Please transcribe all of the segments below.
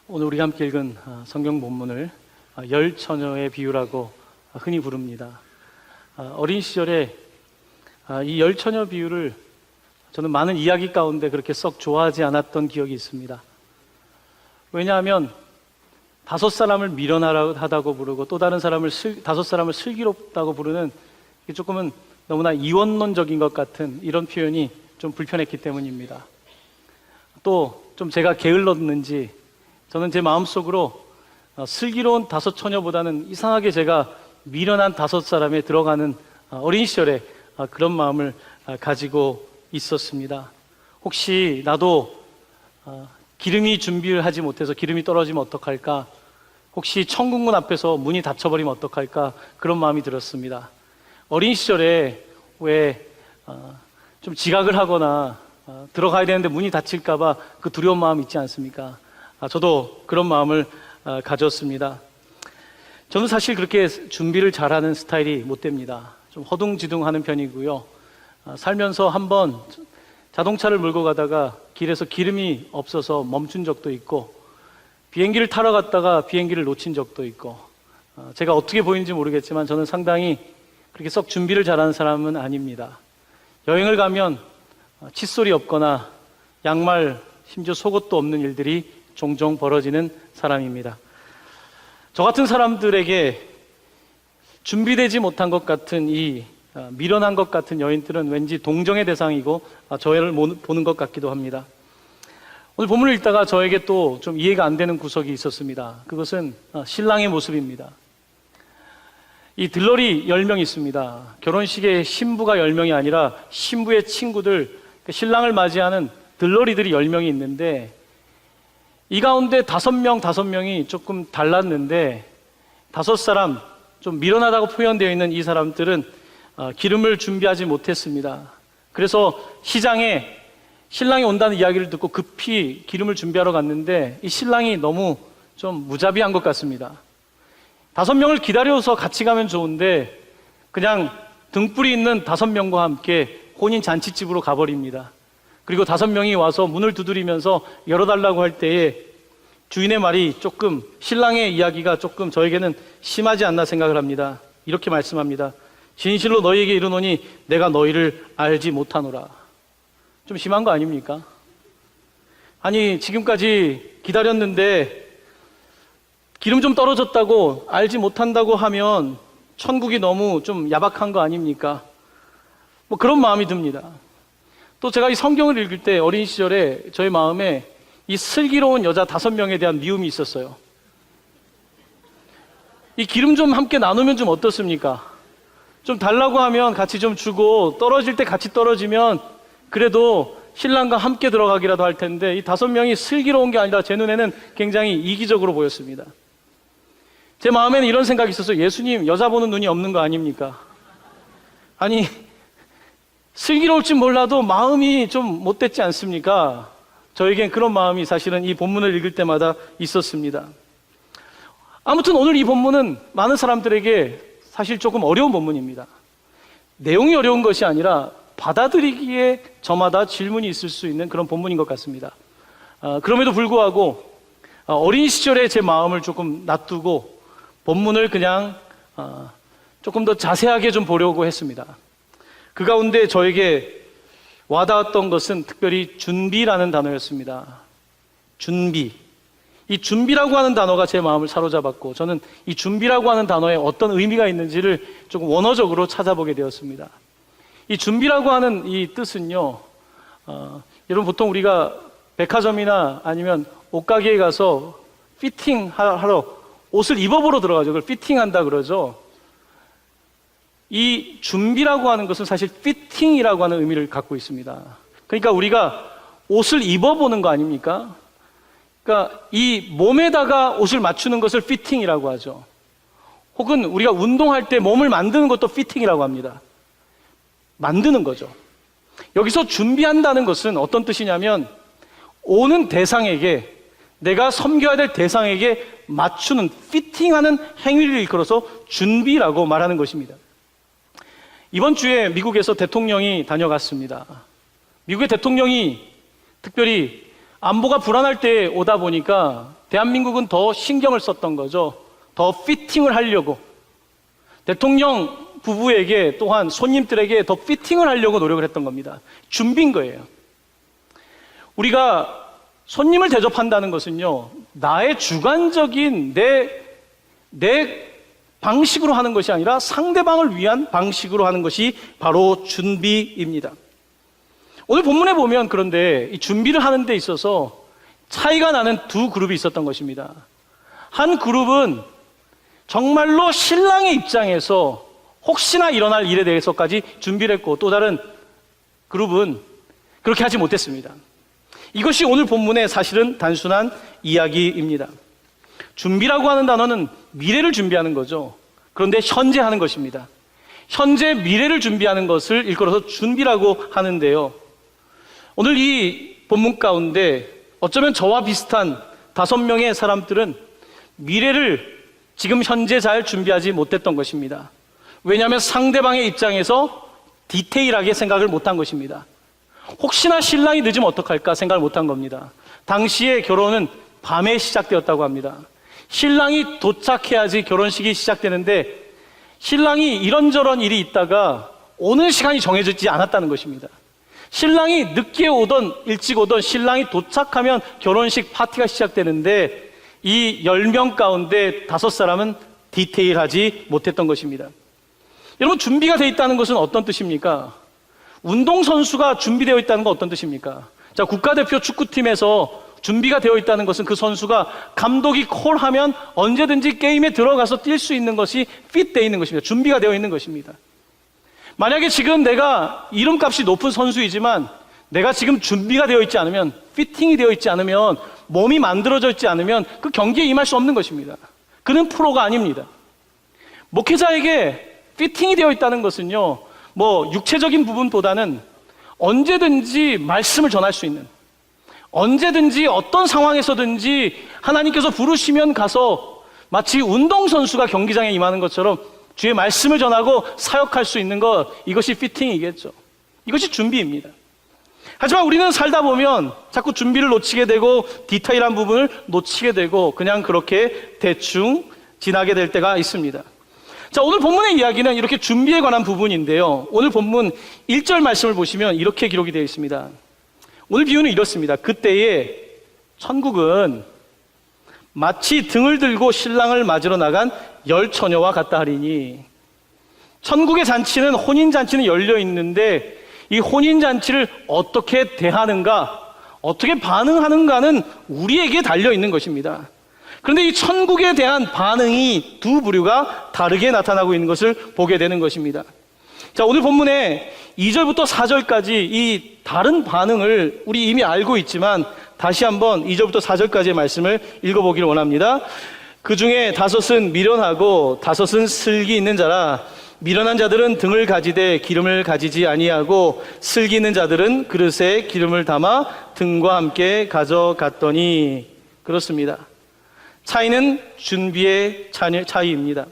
오늘 우리가 함께 읽은 성경 본문을 열 처녀의 비유라고 흔히 부릅니다. 어린 시절에 이 열 처녀 비유를 저는 많은 이야기 가운데 그렇게 썩 좋아하지 않았던 기억이 있습니다. 왜냐하면 다섯 사람을 미련하다고 부르고 또 다른 사람을 다섯 사람을 슬기롭다고 부르는 조금은 너무나 이원론적인 것 같은 이런 표현이 좀 불편했기 때문입니다. 또 좀 제가 게을렀는지 저는 제 마음속으로 슬기로운 다섯 처녀보다는 이상하게 제가 미련한 다섯 사람에 들어가는 어린 시절에 그런 마음을 가지고 있었습니다. 혹시 나도 기름이 준비를 하지 못해서 기름이 떨어지면 어떡할까? 혹시 천국문 앞에서 문이 닫혀버리면 어떡할까? 그런 마음이 들었습니다. 어린 시절에 왜 좀 지각을 하거나 들어가야 되는데 문이 닫힐까봐 그 두려운 마음 있지 않습니까? 저도 그런 마음을 가졌습니다. 저는 사실 그렇게 준비를 잘하는 스타일이 못 됩니다. 좀 허둥지둥하는 편이고요. 살면서 한번 자동차를 몰고 가다가 길에서 기름이 없어서 멈춘 적도 있고, 비행기를 타러 갔다가 비행기를 놓친 적도 있고, 제가 어떻게 보이는지 모르겠지만 저는 상당히 그렇게 썩 준비를 잘하는 사람은 아닙니다. 여행을 가면 칫솔이 없거나 양말, 심지어 속옷도 없는 일들이 종종 벌어지는 사람입니다. 저 같은 사람들에게 준비되지 못한 것 같은 이 미련한 것 같은 여인들은 왠지 동정의 대상이고 저를 보는 것 같기도 합니다. 오늘 본문을 읽다가 저에게 또 좀 이해가 안 되는 구석이 있었습니다. 그것은 신랑의 모습입니다. 이 들러리 10명이 있습니다. 결혼식에 신부가 10명이 아니라 신부의 친구들, 신랑을 맞이하는 들러리들이 10명이 있는데, 이 가운데 5명이 조금 달랐는데, 5사람, 좀 미련하다고 표현되어 있는 이 사람들은 기름을 준비하지 못했습니다. 그래서 시장에 신랑이 온다는 이야기를 듣고 급히 기름을 준비하러 갔는데, 이 신랑이 너무 좀 무자비한 것 같습니다. 5명을 기다려서 같이 가면 좋은데 그냥 등불이 있는 5명과 함께 혼인 잔치집으로 가버립니다. 그리고 5명이 와서 문을 두드리면서 열어달라고 할 때에 주인의 말이 조금, 신랑의 이야기가 조금 저에게는 심하지 않나 생각을 합니다. 이렇게 말씀합니다. 진실로 너희에게 이르노니 내가 너희를 알지 못하노라. 좀 심한 거 아닙니까? 아니, 지금까지 기다렸는데 기름 좀 떨어졌다고 알지 못한다고 하면 천국이 너무 좀 야박한 거 아닙니까? 뭐 그런 마음이 듭니다. 또 제가 이 성경을 읽을 때 어린 시절에 저의 마음에 이 슬기로운 여자 5명에 대한 미움이 있었어요. 이 기름 좀 함께 나누면 좀 어떻습니까? 좀 달라고 하면 같이 좀 주고, 떨어질 때 같이 떨어지면 그래도 신랑과 함께 들어가기라도 할 텐데, 이 5명이 슬기로운 게 아니라 제 눈에는 굉장히 이기적으로 보였습니다. 제 마음에는 이런 생각이 있었어요. 예수님, 여자 보는 눈이 없는 거 아닙니까? 아니, 슬기로울지 몰라도 마음이 좀 못됐지 않습니까? 저에겐 그런 마음이 사실은 이 본문을 읽을 때마다 있었습니다. 아무튼 오늘 이 본문은 많은 사람들에게 사실 조금 어려운 본문입니다. 내용이 어려운 것이 아니라 받아들이기에 저마다 질문이 있을 수 있는 그런 본문인 것 같습니다. 그럼에도 불구하고 어린 시절에 제 마음을 조금 놔두고 본문을 그냥 조금 더 자세하게 좀 보려고 했습니다. 그 가운데 저에게 와닿았던 것은 특별히 준비라는 단어였습니다. 준비. 이 준비라고 하는 단어가 제 마음을 사로잡았고, 저는 이 준비라고 하는 단어에 어떤 의미가 있는지를 조금 원어적으로 찾아보게 되었습니다. 이 준비라고 하는 이 뜻은요, 여러분 보통 우리가 백화점이나 아니면 옷가게에 가서 피팅하러 옷을 입어보러 들어가죠. 그걸 피팅한다 그러죠. 이 준비라고 하는 것은 사실 피팅이라고 하는 의미를 갖고 있습니다. 그러니까 우리가 옷을 입어보는 거 아닙니까? 그러니까 이 몸에다가 옷을 맞추는 것을 피팅이라고 하죠. 혹은 우리가 운동할 때 몸을 만드는 것도 피팅이라고 합니다. 만드는 거죠. 여기서 준비한다는 것은 어떤 뜻이냐면, 오는 대상에게, 내가 섬겨야 될 대상에게 맞추는, 피팅하는 행위를 일컬어서 준비라고 말하는 것입니다. 이번 주에 미국에서 대통령이 다녀갔습니다. 미국의 대통령이 특별히 안보가 불안할 때 오다 보니까 대한민국은 더 신경을 썼던 거죠. 더 피팅을 하려고. 대통령 부부에게 또한 손님들에게 더 피팅을 하려고 노력을 했던 겁니다. 준비인 거예요. 우리가 손님을 대접한다는 것은요, 나의 주관적인 내 방식으로 하는 것이 아니라 상대방을 위한 방식으로 하는 것이 바로 준비입니다. 오늘 본문에 보면 그런데 이 준비를 하는 데 있어서 차이가 나는 두 그룹이 있었던 것입니다. 한 그룹은 정말로 신랑의 입장에서 혹시나 일어날 일에 대해서까지 준비를 했고, 또 다른 그룹은 그렇게 하지 못했습니다. 이것이 오늘 본문의 사실은 단순한 이야기입니다. 준비라고 하는 단어는 미래를 준비하는 거죠. 그런데 현재 하는 것입니다. 현재 미래를 준비하는 것을 일컬어서 준비라고 하는데요. 오늘 이 본문 가운데 어쩌면 저와 비슷한 5명의 사람들은 미래를 지금 현재 잘 준비하지 못했던 것입니다. 왜냐하면 상대방의 입장에서 디테일하게 생각을 못한 것입니다. 혹시나 신랑이 늦으면 어떡할까 생각을 못한 겁니다. 당시의 결혼은 밤에 시작되었다고 합니다. 신랑이 도착해야지 결혼식이 시작되는데 신랑이 이런저런 일이 있다가 오는 시간이 정해지지 않았다는 것입니다. 신랑이 늦게 오던 일찍 오던 신랑이 도착하면 결혼식 파티가 시작되는데 이 10명 가운데 5사람은 디테일하지 못했던 것입니다. 여러분, 준비가 되어 있다는 것은 어떤 뜻입니까? 운동선수가 준비되어 있다는 건 어떤 뜻입니까? 자, 국가대표 축구팀에서 준비가 되어 있다는 것은 그 선수가 감독이 콜하면 언제든지 게임에 들어가서 뛸 수 있는 것이 핏되어 있는 것입니다. 준비가 되어 있는 것입니다. 만약에 지금 내가 이름값이 높은 선수이지만 내가 지금 준비가 되어 있지 않으면, 피팅이 되어 있지 않으면, 몸이 만들어져 있지 않으면 그 경기에 임할 수 없는 것입니다. 그는 프로가 아닙니다. 목회자에게 피팅이 되어 있다는 것은요, 육체적인 부분보다는 언제든지 말씀을 전할 수 있는, 언제든지 어떤 상황에서든지 하나님께서 부르시면 가서 마치 운동선수가 경기장에 임하는 것처럼 주의 말씀을 전하고 사역할 수 있는 것, 이것이 피팅이겠죠. 이것이 준비입니다. 하지만 우리는 살다 보면 자꾸 준비를 놓치게 되고 디테일한 부분을 놓치게 되고 그냥 그렇게 대충 지나게 될 때가 있습니다. 자, 오늘 본문의 이야기는 이렇게 준비에 관한 부분인데요. 오늘 본문 1절 말씀을 보시면 이렇게 기록이 되어 있습니다. 오늘 비유는 이렇습니다. 그때에 천국은 마치 등을 들고 신랑을 맞으러 나간 10처녀와 같다 하리니, 천국의 잔치는, 혼인잔치는 열려 있는데 이 혼인잔치를 어떻게 대하는가, 어떻게 반응하는가는 우리에게 달려 있는 것입니다. 그런데 이 천국에 대한 반응이 두 부류가 다르게 나타나고 있는 것을 보게 되는 것입니다. 자, 오늘 본문에 2절부터 4절까지 이 다른 반응을 우리 이미 알고 있지만 다시 한번 2절부터 4절까지의 말씀을 읽어보기를 원합니다. 그 중에 5은 미련하고 5은 슬기 있는 자라. 미련한 자들은 등을 가지되 기름을 가지지 아니하고 슬기 있는 자들은 그릇에 기름을 담아 등과 함께 가져갔더니. 그렇습니다. 차이는 준비의 차이입니다.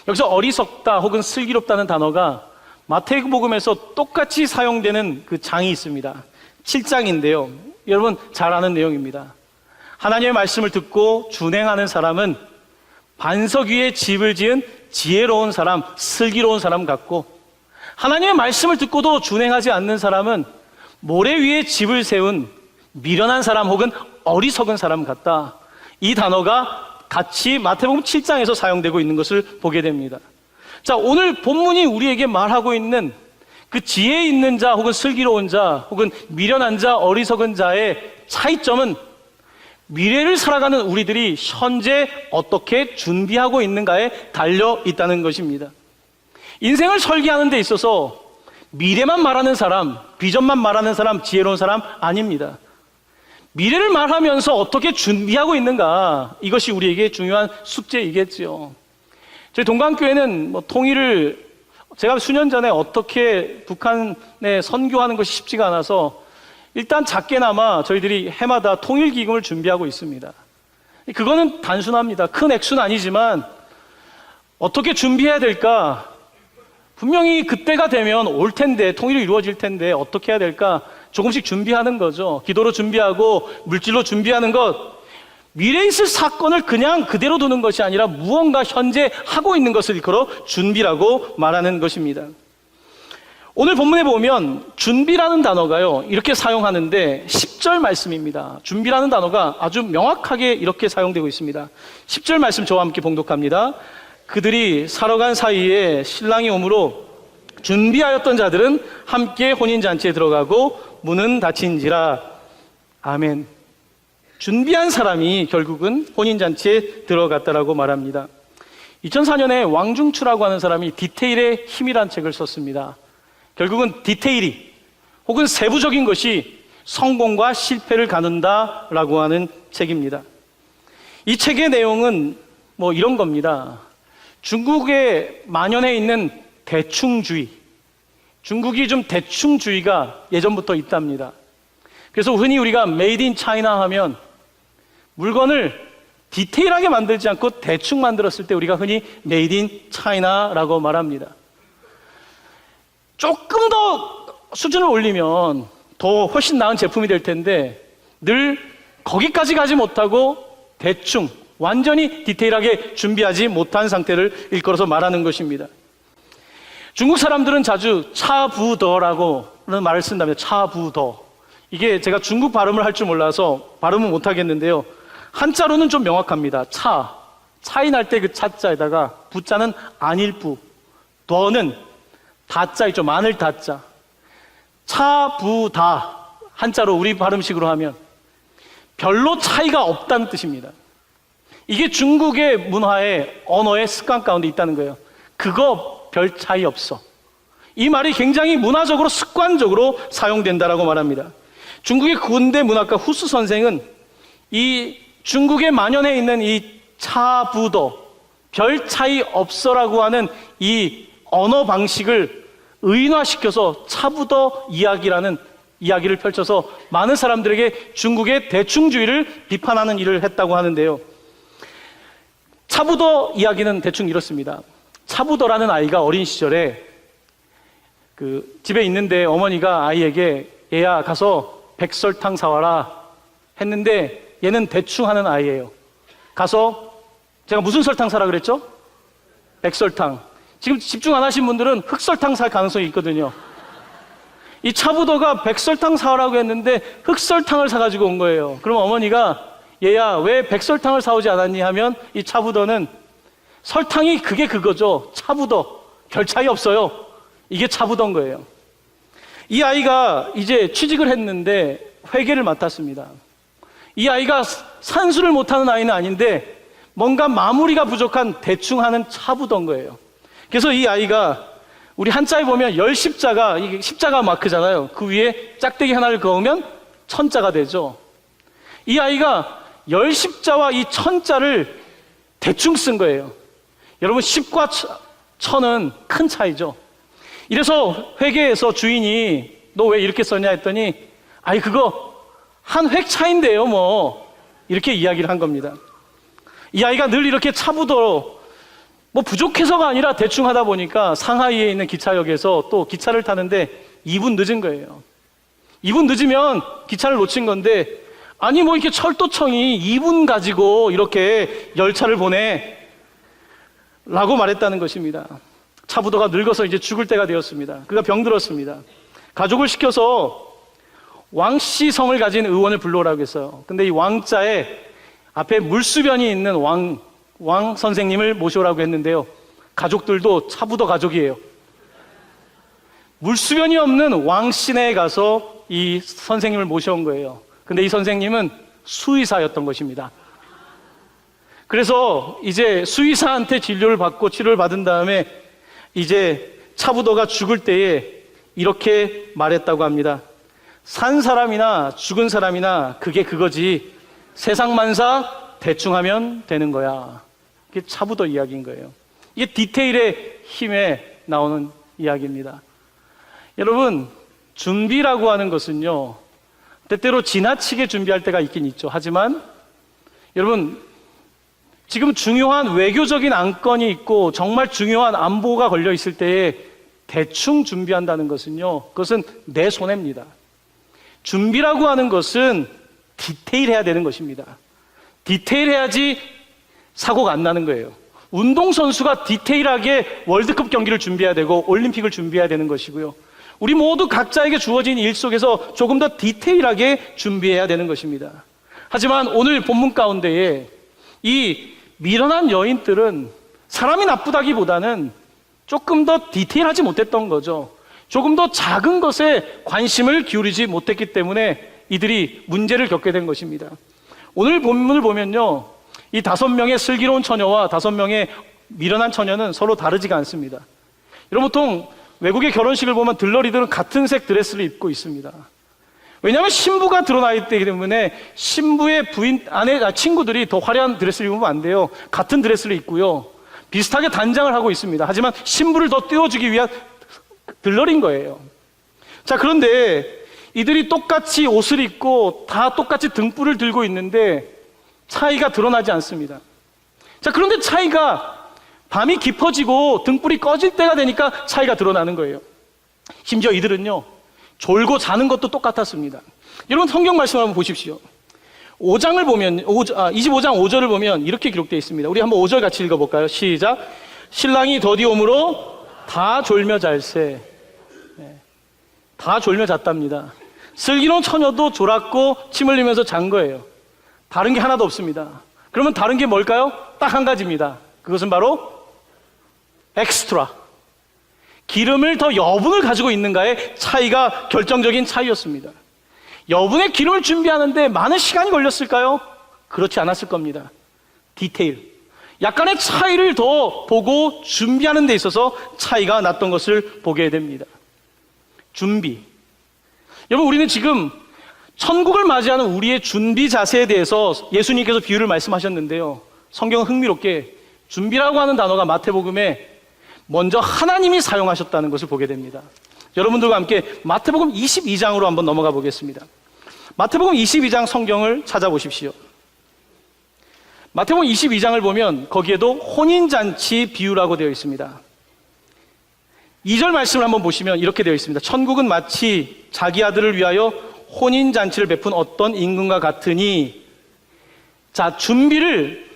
여기서 어리석다 혹은 슬기롭다는 단어가 마태복음에서 똑같이 사용되는 그 장이 있습니다. 7장인데요. 여러분 잘 아는 내용입니다. 하나님의 말씀을 듣고 준행하는 사람은 반석 위에 집을 지은 지혜로운 사람, 슬기로운 사람 같고, 하나님의 말씀을 듣고도 준행하지 않는 사람은 모래 위에 집을 세운 미련한 사람 혹은 어리석은 사람 같다. 이 단어가 같이 마태복음 7장에서 사용되고 있는 것을 보게 됩니다. 자, 오늘 본문이 우리에게 말하고 있는 그 지혜 있는 자 혹은 슬기로운 자 혹은 미련한 자, 어리석은 자의 차이점은 미래를 살아가는 우리들이 현재 어떻게 준비하고 있는가에 달려 있다는 것입니다. 인생을 설계하는 데 있어서 미래만 말하는 사람, 비전만 말하는 사람, 지혜로운 사람 아닙니다. 미래를 말하면서 어떻게 준비하고 있는가, 이것이 우리에게 중요한 숙제이겠지요. 저희 동강교회는 통일을 제가 수년 전에 어떻게 북한에 선교하는 것이 쉽지가 않아서 일단 작게나마 저희들이 해마다 통일기금을 준비하고 있습니다. 그거는 단순합니다. 큰 액수는 아니지만 어떻게 준비해야 될까? 분명히 그때가 되면 올 텐데, 통일이 이루어질 텐데 어떻게 해야 될까? 조금씩 준비하는 거죠. 기도로 준비하고 물질로 준비하는 것. 미래에 있을 사건을 그냥 그대로 두는 것이 아니라 무언가 현재 하고 있는 것을 일컬어 준비라고 말하는 것입니다. 오늘 본문에 보면 준비라는 단어가요, 이렇게 사용하는데 10절 말씀입니다. 준비라는 단어가 아주 명확하게 이렇게 사용되고 있습니다. 10절 말씀 저와 함께 봉독합니다. 그들이 살아간 사이에 신랑이 오므로 준비하였던 자들은 함께 혼인잔치에 들어가고 문은 닫힌지라. 아멘. 준비한 사람이 결국은 혼인잔치에 들어갔다라고 말합니다. 2004년에 왕중추라고 하는 사람이 디테일의 힘이라는 책을 썼습니다. 결국은 디테일이 혹은 세부적인 것이 성공과 실패를 가는다라고 하는 책입니다. 이 책의 내용은 뭐 이런 겁니다. 중국에 만연해 있는 대충주의, 중국이 좀 대충주의가 예전부터 있답니다. 그래서 흔히 우리가 메이드 인 차이나 하면 물건을 디테일하게 만들지 않고 대충 만들었을 때 우리가 흔히 메이드 인 차이나라고 말합니다. 조금 더 수준을 올리면 더 훨씬 나은 제품이 될 텐데 늘 거기까지 가지 못하고 대충 완전히 디테일하게 준비하지 못한 상태를 일컬어서 말하는 것입니다. 중국 사람들은 자주 차부더라고 하는 말을 쓴다면 차부더. 이게 제가 중국 발음을 할 줄 몰라서 발음은 못하겠는데요. 한자로는 좀 명확합니다. 차이 날 때 그 차자에다가 부자는 안일부, 더는 다자 있죠. 마늘 다자. 차부다. 한자로 우리 발음식으로 하면 별로 차이가 없다는 뜻입니다. 이게 중국의 문화의 언어의 습관 가운데 있다는 거예요. 그거 별 차이 없어. 이 말이 굉장히 문화적으로 습관적으로 사용된다라고 말합니다. 중국의 군대 문학가 후스 선생은 이 중국에 만연해 있는 이 차부더, 별 차이 없어라고 하는 이 언어 방식을 의인화시켜서 차부더 이야기라는 이야기를 펼쳐서 많은 사람들에게 중국의 대충주의를 비판하는 일을 했다고 하는데요. 차부더 이야기는 대충 이렇습니다. 차부더라는 아이가 어린 시절에 그 집에 있는데 어머니가 아이에게 얘야 가서 백설탕 사와라 했는데 얘는 대충 하는 아이예요. 가서 제가 무슨 설탕 사라 그랬죠? 백설탕. 지금 집중 안 하신 분들은 흑설탕 살 가능성이 있거든요. 이 차부더가 백설탕 사오라고 했는데 흑설탕을 사가지고 온 거예요. 그럼 어머니가 얘야 왜 백설탕을 사오지 않았니 하면 이 차부더는 설탕이 그게 그거죠. 차부더. 별 차이 없어요. 이게 차부더인 거예요. 이 아이가 이제 취직을 했는데 회계를 맡았습니다. 이 아이가 산수를 못하는 아이는 아닌데 뭔가 마무리가 부족한 대충 하는 차부더인 거예요. 그래서 이 아이가 우리 한자에 보면 열십자가, 이게 십자가 마크잖아요. 그 위에 짝대기 하나를 그으면 천자가 되죠. 이 아이가 열십자와 이 천자를 대충 쓴 거예요. 여러분 십과 천은 큰 차이죠. 이래서 회계에서 주인이 너 왜 이렇게 썼냐 했더니 아이 그거 한 획 차인데요 뭐 이렇게 이야기를 한 겁니다. 이 아이가 늘 이렇게 차부더로 뭐 부족해서가 아니라 대충 하다 보니까 상하이에 있는 기차역에서 또 기차를 타는데 2분 늦은 거예요. 2분 늦으면 기차를 놓친 건데 아니 뭐 이렇게 철도청이 2분 가지고 이렇게 열차를 보내 라고 말했다는 것입니다. 차부더가 늙어서 이제 죽을 때가 되었습니다. 그가 병들었습니다. 가족을 시켜서 왕씨 성을 가진 의원을 불러오라고 했어요. 근데 이 왕자에 앞에 물수변이 있는 왕 선생님을 모셔오라고 했는데요. 가족들도 차부더 가족이에요. 물수변이 없는 왕시내에 가서 이 선생님을 모셔온 거예요. 근데 이 선생님은 수의사였던 것입니다. 그래서 이제 수의사한테 진료를 받고 치료를 받은 다음에 이제 차부더가 죽을 때에 이렇게 말했다고 합니다. 산 사람이나 죽은 사람이나 그게 그거지 세상 만사 대충 하면 되는 거야. 이게 차부더 이야기인 거예요. 이게 디테일의 힘에 나오는 이야기입니다. 여러분, 준비라고 하는 것은요, 때때로 지나치게 준비할 때가 있긴 있죠. 하지만 여러분, 지금 중요한 외교적인 안건이 있고 정말 중요한 안보가 걸려 있을 때에 대충 준비한다는 것은요, 그것은 내 손해입니다. 준비라고 하는 것은 디테일해야 되는 것입니다. 디테일해야지 사고가 안 나는 거예요. 운동선수가 디테일하게 월드컵 경기를 준비해야 되고 올림픽을 준비해야 되는 것이고요. 우리 모두 각자에게 주어진 일 속에서 조금 더 디테일하게 준비해야 되는 것입니다. 하지만 오늘 본문 가운데에 이 미련한 여인들은 사람이 나쁘다기보다는 조금 더 디테일하지 못했던 거죠. 조금 더 작은 것에 관심을 기울이지 못했기 때문에 이들이 문제를 겪게 된 것입니다. 오늘 본문을 보면요, 이 5명의 슬기로운 처녀와 5명의 미련한 처녀는 서로 다르지가 않습니다. 여러분, 보통 외국의 결혼식을 보면 들러리들은 같은 색 드레스를 입고 있습니다. 왜냐하면 신부가 드러나 있기 때문에 신부의 부인, 친구들이 더 화려한 드레스를 입으면 안 돼요. 같은 드레스를 입고요, 비슷하게 단장을 하고 있습니다. 하지만 신부를 더 띄워주기 위한 들러리인 거예요. 자, 그런데 이들이 똑같이 옷을 입고 다 똑같이 등불을 들고 있는데 차이가 드러나지 않습니다. 자, 그런데 차이가 밤이 깊어지고 등불이 꺼질 때가 되니까 차이가 드러나는 거예요. 심지어 이들은요, 졸고 자는 것도 똑같았습니다. 여러분, 성경 말씀을 한번 보십시오. 5장을 보면 25장 5절을 보면 이렇게 기록되어 있습니다. 우리 한번 5절 같이 읽어볼까요? 시작. 신랑이 더디 오므로 다 졸며 잘세. 다 졸며 잤답니다. 슬기로운 처녀도 졸았고 침 흘리면서 잔 거예요. 다른 게 하나도 없습니다. 그러면 다른 게 뭘까요? 딱 한 가지입니다. 그것은 바로 엑스트라, 기름을 더 여분을 가지고 있는가의 차이가 결정적인 차이였습니다. 여분의 기름을 준비하는데 많은 시간이 걸렸을까요? 그렇지 않았을 겁니다. 디테일, 약간의 차이를 더 보고 준비하는 데 있어서 차이가 났던 것을 보게 됩니다. 준비. 여러분, 우리는 지금 천국을 맞이하는 우리의 준비 자세에 대해서 예수님께서 비유를 말씀하셨는데요, 성경은 흥미롭게 준비라고 하는 단어가 마태복음에 먼저 하나님이 사용하셨다는 것을 보게 됩니다. 여러분들과 함께 마태복음 22장으로 한번 넘어가 보겠습니다. 마태복음 22장 성경을 찾아보십시오. 마태복음 22장을 보면 거기에도 혼인잔치 비유라고 되어 있습니다. 2절 말씀을 한번 보시면 이렇게 되어 있습니다. 천국은 마치 자기 아들을 위하여 혼인잔치를 베푼 어떤 임금과 같으니. 자, 준비를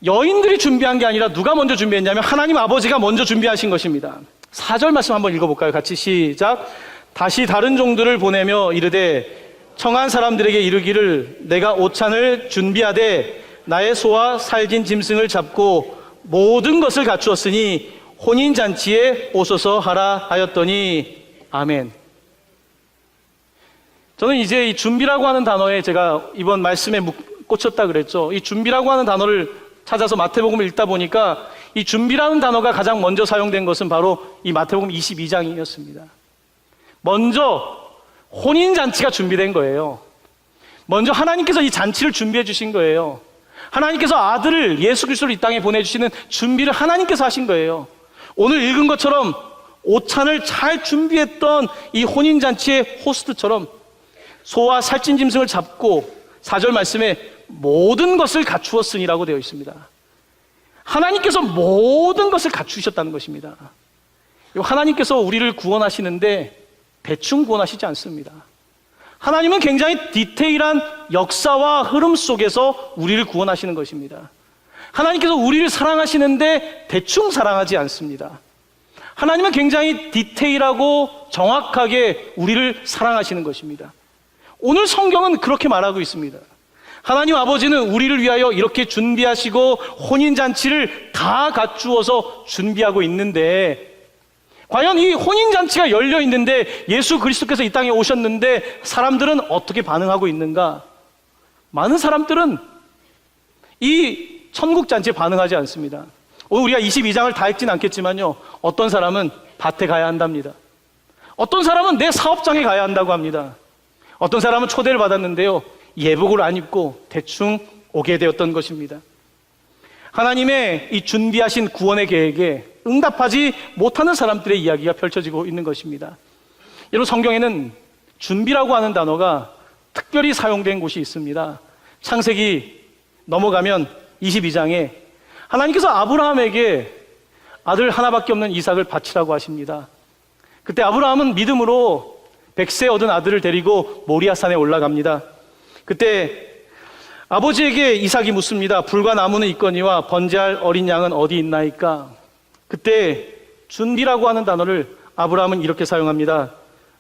여인들이 준비한 게 아니라 누가 먼저 준비했냐면 하나님 아버지가 먼저 준비하신 것입니다. 4절 말씀 한번 읽어볼까요? 같이 시작. 다시 다른 종들을 보내며 이르되 청한 사람들에게 이르기를 내가 오찬을 준비하되 나의 소와 살진 짐승을 잡고 모든 것을 갖추었으니 혼인잔치에 오소서 하라 하였더니. 아멘. 저는 이제 이 준비라고 하는 단어에 제가 이번 말씀에 꽂혔다 그랬죠. 이 준비라고 하는 단어를 찾아서 마태복음을 읽다 보니까 이 준비라는 단어가 가장 먼저 사용된 것은 바로 이 마태복음 22장이었습니다. 먼저 혼인잔치가 준비된 거예요. 먼저 하나님께서 이 잔치를 준비해 주신 거예요. 하나님께서 아들을 예수 그리스도를 이 땅에 보내주시는 준비를 하나님께서 하신 거예요. 오늘 읽은 것처럼 오찬을 잘 준비했던 이 혼인잔치의 호스트처럼 소와 살찐 짐승을 잡고 4절 말씀에 모든 것을 갖추었으니라고 되어 있습니다. 하나님께서 모든 것을 갖추셨다는 것입니다. 하나님께서 우리를 구원하시는데 대충 구원하시지 않습니다. 하나님은 굉장히 디테일한 역사와 흐름 속에서 우리를 구원하시는 것입니다. 하나님께서 우리를 사랑하시는데 대충 사랑하지 않습니다. 하나님은 굉장히 디테일하고 정확하게 우리를 사랑하시는 것입니다. 오늘 성경은 그렇게 말하고 있습니다. 하나님 아버지는 우리를 위하여 이렇게 준비하시고 혼인잔치를 다 갖추어서 준비하고 있는데, 과연 이 혼인잔치가 열려 있는데 예수 그리스도께서 이 땅에 오셨는데 사람들은 어떻게 반응하고 있는가? 많은 사람들은 이 천국잔치에 반응하지 않습니다. 오늘 우리가 22장을 다 읽진 않겠지만요, 어떤 사람은 밭에 가야 한답니다. 어떤 사람은 내 사업장에 가야 한다고 합니다. 어떤 사람은 초대를 받았는데요, 예복을 안 입고 대충 오게 되었던 것입니다. 하나님의 이 준비하신 구원의 계획에 응답하지 못하는 사람들의 이야기가 펼쳐지고 있는 것입니다. 여러분, 성경에는 준비라고 하는 단어가 특별히 사용된 곳이 있습니다. 창세기 넘어가면 22장에 하나님께서 아브라함에게 아들 하나밖에 없는 이삭을 바치라고 하십니다. 그때 아브라함은 믿음으로 100세 얻은 아들을 데리고 모리아산에 올라갑니다. 그때 아버지에게 이삭이 묻습니다. 불과 나무는 있거니와 번제할 어린 양은 어디 있나이까? 그때 준비라고 하는 단어를 아브라함은 이렇게 사용합니다.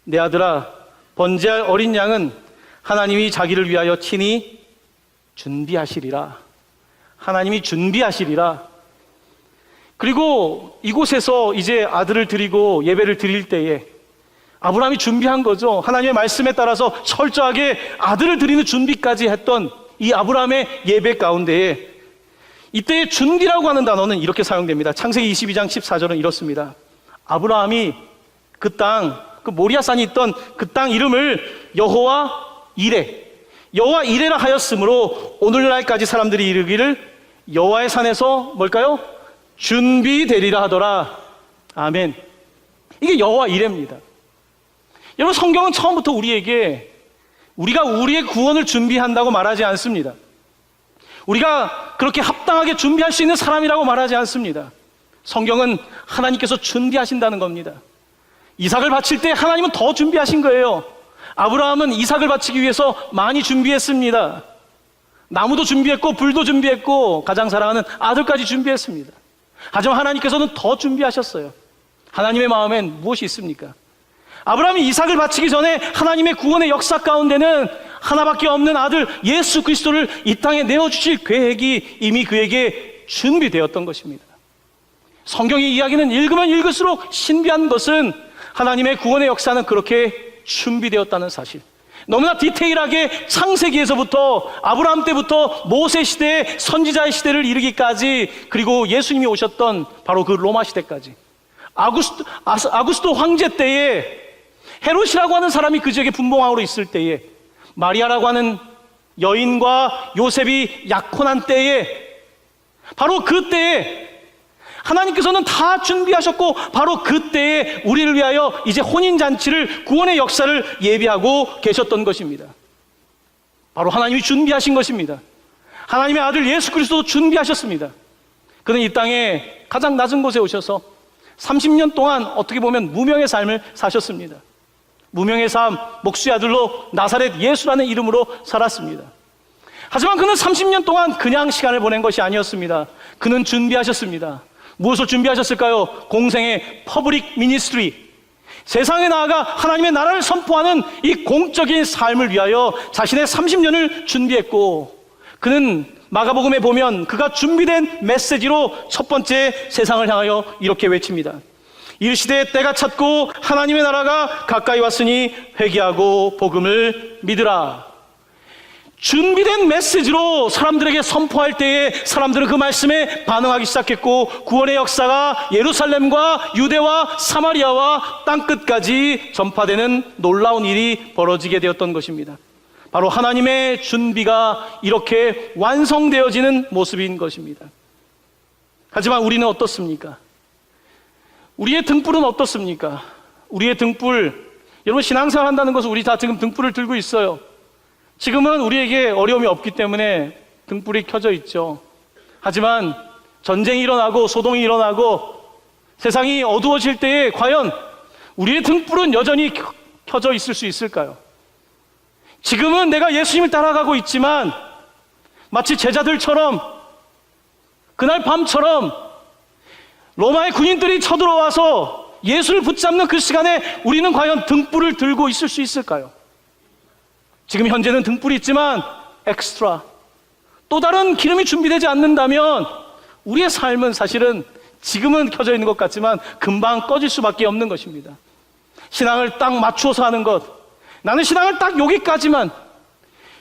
내 아들아, 번제할 어린 양은 하나님이 자기를 위하여 친히 준비하시리라. 하나님이 준비하시리라. 그리고 이곳에서 이제 아들을 드리고 예배를 드릴 때에 아브라함이 준비한 거죠. 하나님의 말씀에 따라서 철저하게 아들을 드리는 준비까지 했던 이 아브라함의 예배 가운데에 이때의 준비라고 하는 단어는 이렇게 사용됩니다. 창세기 22장 14절은 이렇습니다. 아브라함이 그 땅, 그 모리아산이 있던 그 땅 이름을 여호와 이레라 하였으므로 오늘날까지 사람들이 이르기를 여호와의 산에서 뭘까요? 준비되리라 하더라. 아멘. 이게 여호와 이레입니다. 여러분, 성경은 처음부터 우리가 우리의 구원을 준비한다고 말하지 않습니다. 우리가 그렇게 합당하게 준비할 수 있는 사람이라고 말하지 않습니다. 성경은 하나님께서 준비하신다는 겁니다. 이삭을 바칠 때 하나님은 더 준비하신 거예요. 아브라함은 이삭을 바치기 위해서 많이 준비했습니다. 나무도 준비했고 불도 준비했고 가장 사랑하는 아들까지 준비했습니다. 하지만 하나님께서는 더 준비하셨어요. 하나님의 마음엔 무엇이 있습니까? 아브라함이 이삭을 바치기 전에 하나님의 구원의 역사 가운데는 하나밖에 없는 아들 예수 그리스도를 이 땅에 내어주실 계획이 이미 그에게 준비되었던 것입니다. 성경의 이야기는 읽으면 읽을수록 신비한 것은 하나님의 구원의 역사는 그렇게 준비되었다는 사실. 너무나 디테일하게 창세기에서부터 아브라함 때부터 모세 시대, 선지자의 시대를 이르기까지, 그리고 예수님이 오셨던 바로 그 로마 시대까지, 아구스도 황제 때에 헤롯이라고 하는 사람이 그 지역에 분봉왕으로 있을 때에, 마리아라고 하는 여인과 요셉이 약혼한 때에, 바로 그때에 하나님께서는 다 준비하셨고, 바로 그때에 우리를 위하여 이제 혼인잔치를, 구원의 역사를 예비하고 계셨던 것입니다. 바로 하나님이 준비하신 것입니다. 하나님의 아들 예수 그리스도도 준비하셨습니다. 그는 이 땅에 가장 낮은 곳에 오셔서 30년 동안 어떻게 보면 무명의 삶을 사셨습니다. 무명의 삶, 목수의 아들로 나사렛 예수라는 이름으로 살았습니다. 하지만 그는 30년 동안 그냥 시간을 보낸 것이 아니었습니다. 그는 준비하셨습니다. 무엇을 준비하셨을까요? 공생의 퍼블릭 미니스트리, 세상에 나아가 하나님의 나라를 선포하는 이 공적인 삶을 위하여 자신의 30년을 준비했고, 그는 마가복음에 보면 그가 준비된 메시지로 첫 번째 세상을 향하여 이렇게 외칩니다. 이르시되 때가 찼고 하나님의 나라가 가까이 왔으니 회개하고 복음을 믿으라. 준비된 메시지로 사람들에게 선포할 때에 사람들은 그 말씀에 반응하기 시작했고, 구원의 역사가 예루살렘과 유대와 사마리아와 땅끝까지 전파되는 놀라운 일이 벌어지게 되었던 것입니다. 바로 하나님의 준비가 이렇게 완성되어지는 모습인 것입니다. 하지만 우리는 어떻습니까? 우리의 등불은 어떻습니까? 우리의 등불, 여러분, 신앙생활 한다는 것은 우리 다 지금 등불을 들고 있어요. 지금은 우리에게 어려움이 없기 때문에 등불이 켜져 있죠. 하지만 전쟁이 일어나고 소동이 일어나고 세상이 어두워질 때에 과연 우리의 등불은 여전히 켜져 있을 수 있을까요? 지금은 내가 예수님을 따라가고 있지만 마치 제자들처럼 그날 밤처럼 로마의 군인들이 쳐들어와서 예수를 붙잡는 그 시간에 우리는 과연 등불을 들고 있을 수 있을까요? 지금 현재는 등불이 있지만 엑스트라, 또 다른 기름이 준비되지 않는다면 우리의 삶은 사실은 지금은 켜져 있는 것 같지만 금방 꺼질 수밖에 없는 것입니다. 신앙을 딱 맞추어서 하는 것, 나는 신앙을 딱 여기까지만,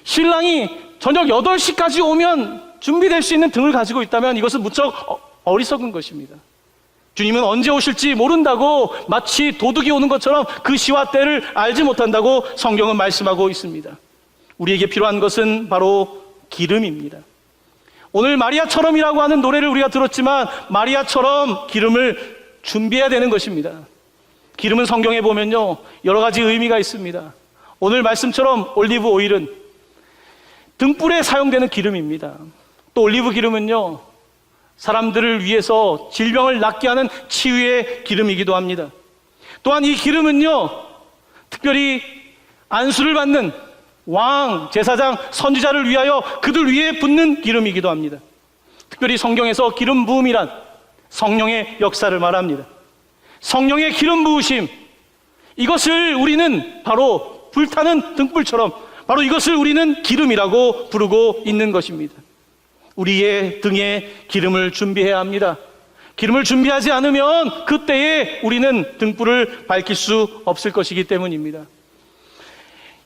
신랑이 저녁 8시까지 오면 준비될 수 있는 등을 가지고 있다면 이것은 무척 어리석은 것입니다. 주님은 언제 오실지 모른다고, 마치 도둑이 오는 것처럼 그 시와 때를 알지 못한다고 성경은 말씀하고 있습니다. 우리에게 필요한 것은 바로 기름입니다. 오늘 마리아처럼이라고 하는 노래를 우리가 들었지만 마리아처럼 기름을 준비해야 되는 것입니다. 기름은 성경에 보면요, 여러 가지 의미가 있습니다. 오늘 말씀처럼 올리브 오일은 등불에 사용되는 기름입니다. 또 올리브 기름은요, 사람들을 위해서 질병을 낫게 하는 치유의 기름이기도 합니다. 또한 이 기름은요, 특별히 안수를 받는 왕, 제사장, 선지자를 위하여 그들 위에 붓는 기름이기도 합니다. 특별히 성경에서 기름 부음이란 성령의 역사를 말합니다. 성령의 기름 부으심, 이것을 우리는 바로 불타는 등불처럼 바로 이것을 우리는 기름이라고 부르고 있는 것입니다. 우리의 등에 기름을 준비해야 합니다. 기름을 준비하지 않으면 그때에 우리는 등불을 밝힐 수 없을 것이기 때문입니다.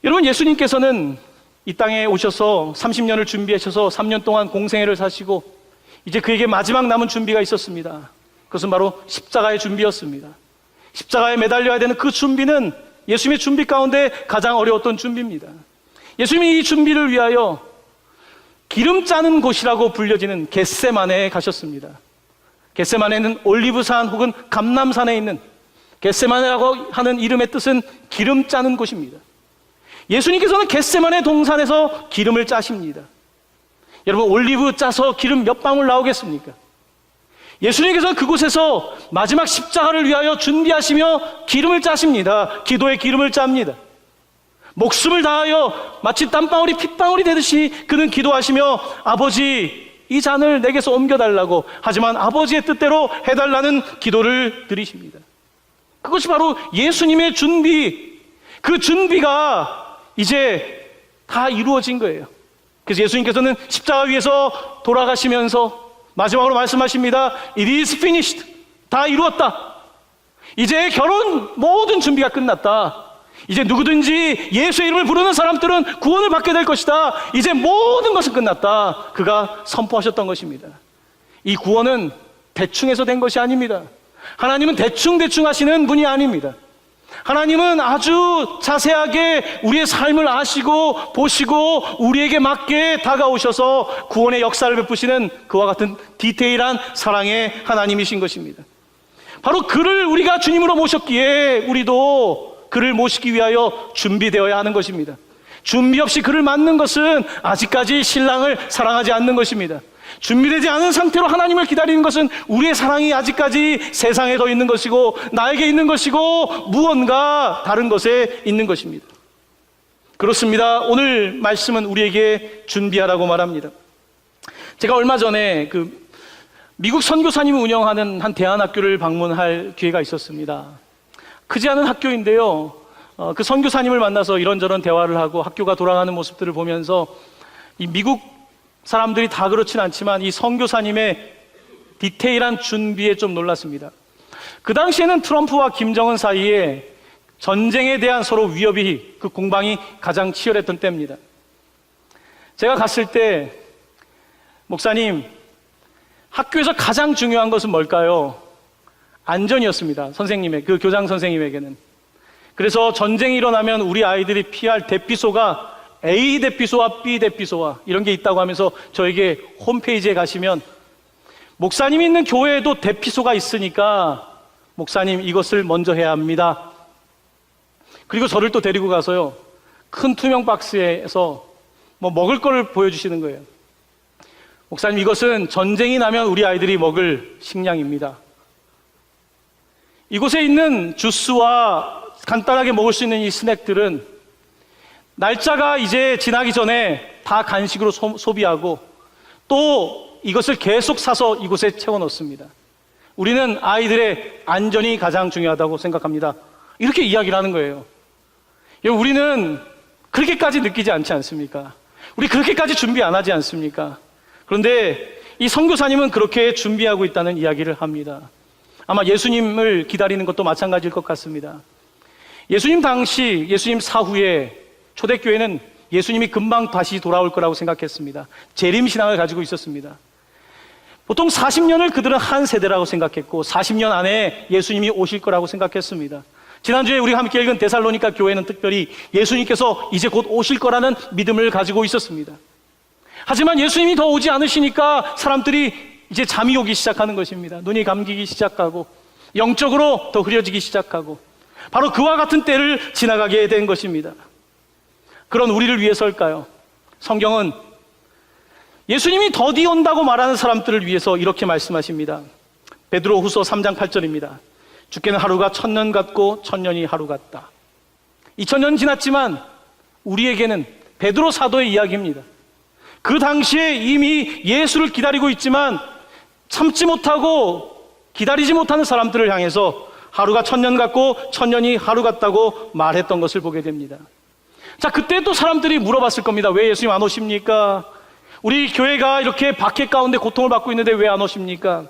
여러분, 예수님께서는 이 땅에 오셔서 30년을 준비하셔서 3년 동안 공생애를 사시고 이제 그에게 마지막 남은 준비가 있었습니다. 그것은 바로 십자가의 준비였습니다. 십자가에 매달려야 되는 그 준비는 예수님의 준비 가운데 가장 어려웠던 준비입니다. 예수님이 이 준비를 위하여 기름 짜는 곳이라고 불려지는 겟세마네에 가셨습니다. 겟세마네는 올리브산 혹은 감람산에 있는, 겟세마네라고 하는 이름의 뜻은 기름 짜는 곳입니다. 예수님께서는 겟세마네 동산에서 기름을 짜십니다. 여러분, 올리브 짜서 기름 몇 방울 나오겠습니까? 예수님께서는 그곳에서 마지막 십자가를 위하여 준비하시며 기름을 짜십니다. 기도의 기름을 짭니다. 목숨을 다하여 마치 땀방울이 핏방울이 되듯이 그는 기도하시며 아버지, 이 잔을 내게서 옮겨달라고, 하지만 아버지의 뜻대로 해달라는 기도를 드리십니다. 그것이 바로 예수님의 준비, 그 준비가 이제 다 이루어진 거예요. 그래서 예수님께서는 십자가 위에서 돌아가시면서 마지막으로 말씀하십니다. It is finished. 다 이루었다. 이제 결혼 모든 준비가 끝났다. 이제 누구든지 예수의 이름을 부르는 사람들은 구원을 받게 될 것이다. 이제 모든 것은 끝났다. 그가 선포하셨던 것입니다. 이 구원은 대충해서 된 것이 아닙니다. 하나님은 대충 하시는 분이 아닙니다. 하나님은 아주 자세하게 우리의 삶을 아시고 보시고 우리에게 맞게 다가오셔서 구원의 역사를 베푸시는 그와 같은 디테일한 사랑의 하나님이신 것입니다. 바로 그를 우리가 주님으로 모셨기에 우리도 그를 모시기 위하여 준비되어야 하는 것입니다. 준비 없이 그를 맞는 것은 아직까지 신랑을 사랑하지 않는 것입니다. 준비되지 않은 상태로 하나님을 기다리는 것은 우리의 사랑이 아직까지 세상에 더 있는 것이고 나에게 있는 것이고 무언가 다른 것에 있는 것입니다. 그렇습니다. 오늘 말씀은 우리에게 준비하라고 말합니다. 제가 얼마 전에 미국 선교사님이 운영하는 한 대안학교를 방문할 기회가 있었습니다. 크지 않은 학교인데요, 그 선교사님을 만나서 이런저런 대화를 하고 학교가 돌아가는 모습들을 보면서 이 미국 사람들이 다 그렇진 않지만 이 선교사님의 디테일한 준비에 좀 놀랐습니다. 그 당시에는 트럼프와 김정은 사이에 전쟁에 대한 서로 위협이, 그 공방이 가장 치열했던 때입니다. 제가 갔을 때, 목사님, 학교에서 가장 중요한 것은 뭘까요? 안전이었습니다. 선생님의, 그 교장 선생님에게는. 그래서 전쟁이 일어나면 우리 아이들이 피할 대피소가 A 대피소와 B 대피소와 이런 게 있다고 하면서 저에게 홈페이지에 가시면 목사님이 있는 교회에도 대피소가 있으니까 목사님 이것을 먼저 해야 합니다. 그리고 저를 또 데리고 가서요, 큰 투명 박스에서 먹을 거를 보여주시는 거예요. 목사님, 이것은 전쟁이 나면 우리 아이들이 먹을 식량입니다. 이곳에 있는 주스와 간단하게 먹을 수 있는 이 스낵들은 날짜가 이제 지나기 전에 다 간식으로 소비하고 또 이것을 계속 사서 이곳에 채워 넣습니다. 우리는 아이들의 안전이 가장 중요하다고 생각합니다. 이렇게 이야기를 하는 거예요. 우리는 그렇게까지 느끼지 않지 않습니까? 우리 그렇게까지 준비 안 하지 않습니까? 그런데 이 선교사님은 그렇게 준비하고 있다는 이야기를 합니다. 아마 예수님을 기다리는 것도 마찬가지일 것 같습니다. 예수님 당시, 예수님 사후에 초대교회는 예수님이 금방 다시 돌아올 거라고 생각했습니다. 재림신앙을 가지고 있었습니다. 보통 40년을 그들은 한 세대라고 생각했고 40년 안에 예수님이 오실 거라고 생각했습니다. 지난주에 우리가 함께 읽은 데살로니가 교회는 특별히 예수님께서 이제 곧 오실 거라는 믿음을 가지고 있었습니다. 하지만 예수님이 더 오지 않으시니까 사람들이 이제 잠이 오기 시작하는 것입니다. 눈이 감기기 시작하고 영적으로 더 흐려지기 시작하고 바로 그와 같은 때를 지나가게 된 것입니다. 그런 우리를 위해서일까요? 성경은 예수님이 더디 온다고 말하는 사람들을 위해서 이렇게 말씀하십니다. 베드로후서 3장 8절입니다. 주께는 하루가 1000년 같고 1000년이 하루 같다. 2000년 지났지만 우리에게는 베드로 사도의 이야기입니다. 그 당시에 이미 예수를 기다리고 있지만 참지 못하고 기다리지 못하는 사람들을 향해서 하루가 1000년 같고 1000년이 하루 같다고 말했던 것을 보게 됩니다. 자, 그때 또 사람들이 물어봤을 겁니다. 왜 예수님 안 오십니까? 우리 교회가 이렇게 박해 가운데 고통을 받고 있는데 왜 안 오십니까?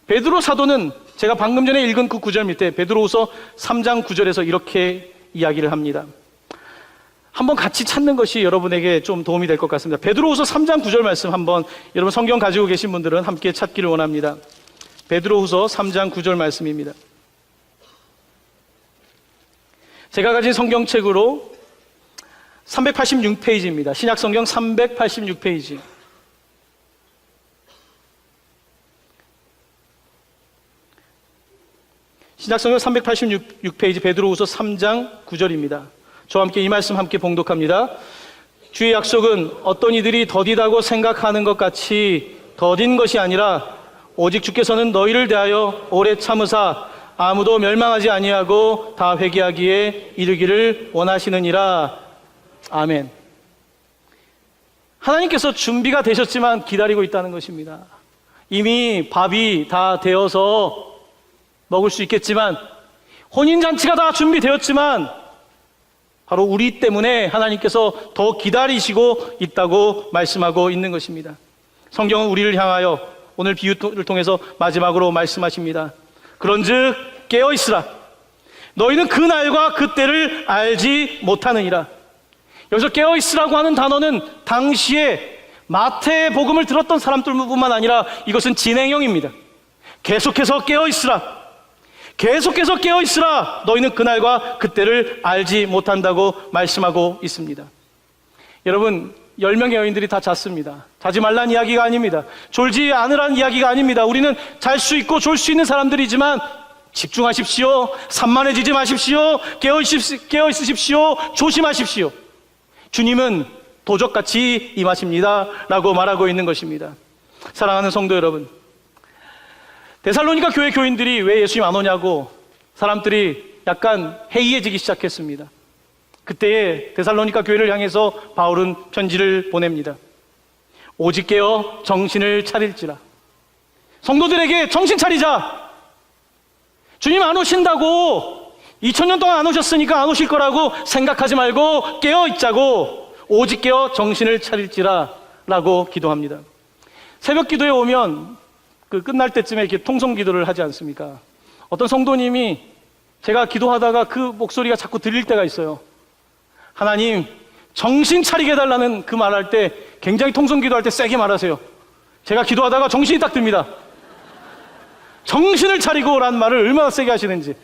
베드로 사도는 제가 방금 전에 읽은 그 구절 밑에 베드로후서 3장 9절에서 이렇게 이야기를 합니다. 한번 같이 찾는 것이 여러분에게 좀 도움이 될 것 같습니다. 베드로후서 3장 9절 말씀 한번 여러분 성경 가지고 계신 분들은 함께 찾기를 원합니다. 베드로후서 3장 9절 말씀입니다. 제가 가진 성경책으로 386페이지입니다. 신약성경 386페이지. 신약성경 386페이지 베드로후서 3장 9절입니다. 저와 함께 이 말씀 함께 봉독합니다. 주의 약속은 어떤 이들이 더디다고 생각하는 것 같이 더딘 것이 아니라 오직 주께서는 너희를 대하여 오래 참으사 아무도 멸망하지 아니하고 다 회개하기에 이르기를 원하시느니라. 아멘. 하나님께서 준비가 되셨지만 기다리고 있다는 것입니다. 이미 밥이 다 되어서 먹을 수 있겠지만, 혼인잔치가 다 준비되었지만 바로 우리 때문에 하나님께서 더 기다리시고 있다고 말씀하고 있는 것입니다. 성경은 우리를 향하여 오늘 비유를 통해서 마지막으로 말씀하십니다. 그런즉 깨어있으라. 너희는 그 날과 그 때를 알지 못하느니라. 여기서 깨어있으라고 하는 단어는 당시에 마태의 복음을 들었던 사람들뿐만 아니라 이것은 진행형입니다. 계속해서 깨어있으라. 계속해서 깨어있으라. 너희는 그날과 그때를 알지 못한다고 말씀하고 있습니다. 여러분, 10명의 여인들이 다 잤습니다. 자지 말란 이야기가 아닙니다. 졸지 않으란 이야기가 아닙니다. 우리는 잘 수 있고 졸 수 있는 사람들이지만 집중하십시오. 산만해지지 마십시오. 깨어있으십시오. 조심하십시오. 주님은 도적같이 임하십니다 라고 말하고 있는 것입니다. 사랑하는 성도 여러분, 데살로니가 교회 교인들이 왜 예수님 안 오냐고 사람들이 약간 해이해지기 시작했습니다. 그때에 데살로니가 교회를 향해서 바울은 편지를 보냅니다. 오직 깨어 정신을 차릴지라. 성도들에게 정신 차리자. 주님 안 오신다고, 2000년 동안 안 오셨으니까 안 오실 거라고 생각하지 말고 깨어 있자고, 오직 깨어 정신을 차릴지라 라고 기도합니다. 새벽 기도에 오면 끝날 때쯤에 이렇게 통성 기도를 하지 않습니까? 어떤 성도님이 제가 기도하다가 그 목소리가 자꾸 들릴 때가 있어요. 하나님, 정신 차리게 해달라는 그 말할 때 굉장히 통성 기도할 때 세게 말하세요. 제가 기도하다가 정신이 딱 듭니다. 정신을 차리고 라는 말을 얼마나 세게 하시는지.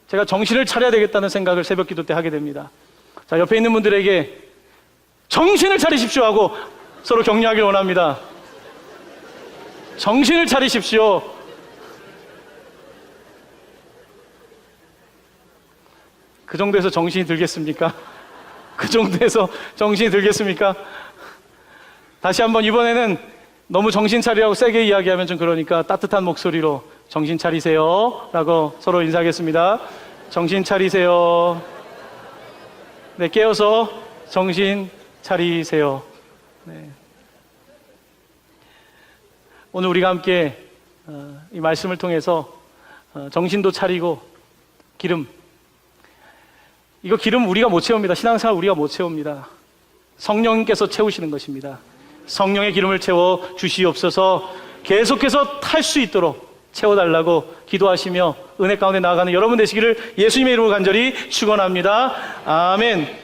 제가 정신을 차려야 되겠다는 생각을 새벽 기도 때 하게 됩니다. 자, 옆에 있는 분들에게 정신을 차리십시오 하고 서로 격려하길 원합니다. 정신을 차리십시오. 그 정도에서 정신이 들겠습니까? 그 정도에서 정신이 들겠습니까? 다시 한번 이번에는 너무 정신 차리라고 세게 이야기하면 좀 그러니까 따뜻한 목소리로 정신 차리세요 라고 서로 인사하겠습니다. 정신 차리세요. 네, 깨어서 정신 차리세요. 네. 오늘 우리가 함께 이 말씀을 통해서 정신도 차리고 기름, 이거 기름 우리가 못 채웁니다. 신앙생활 우리가 못 채웁니다. 성령님께서 채우시는 것입니다. 성령의 기름을 채워 주시옵소서. 계속해서 탈 수 있도록 채워달라고 기도하시며 은혜 가운데 나아가는 여러분 되시기를 예수님의 이름으로 간절히 축원합니다. 아멘.